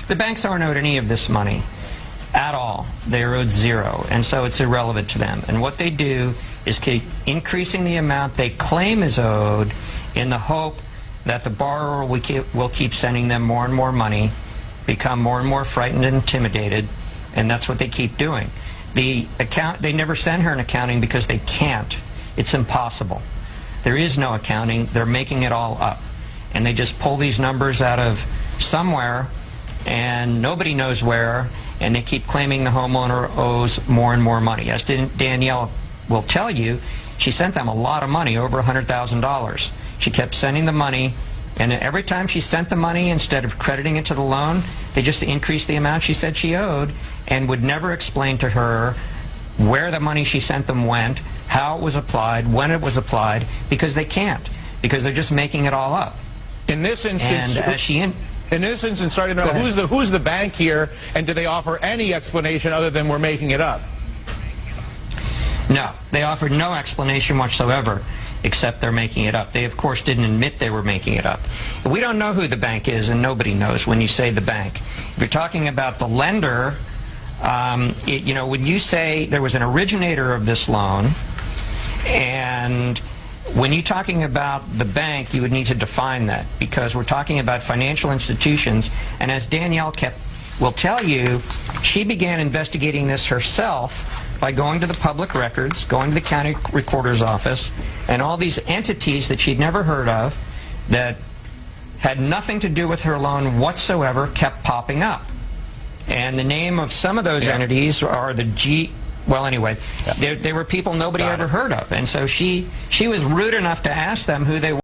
The banks aren't owed any of this money at all. They're owed zero, and so it's irrelevant to them. And what they do is keep increasing the amount they claim is owed in the hope that the borrower will keep sending them more and more money, become more and more frightened and intimidated, and that's what they keep doing. They never send her an accounting because they can't. It's impossible. There is no accounting. They're making it all up. And they just pull these numbers out of somewhere, and nobody knows where, and they keep claiming the homeowner owes more and more money. As Danielle will tell you, she sent them a lot of money, over $100,000. She kept sending the money, and every time she sent the money, instead of crediting it to the loan, they just increased the amount she said she owed and would never explain to her where the money she sent them went, how it was applied, when it was applied, because they can't, because they're just making it all up. In this instance, in this instance, sorry to know, who's the bank here, and do they offer any explanation other than we're making it up? No, they offered no explanation whatsoever, except they're making it up. They, of course, didn't admit they were making it up. We don't know who the bank is, and nobody knows when you say the bank. If you're talking about the lender, you know, when you say there was an originator of this loan, and when you're talking about the bank, you would need to define that, because we're talking about financial institutions, and as Danielle will tell you, she began investigating this herself by going to the public records, going to the county recorder's office, and all these entities that she'd never heard of that had nothing to do with her loan whatsoever kept popping up. And the name of some of those entities are the well, anyway, they were people nobody ever heard of. And so she was rude enough to ask them who they were.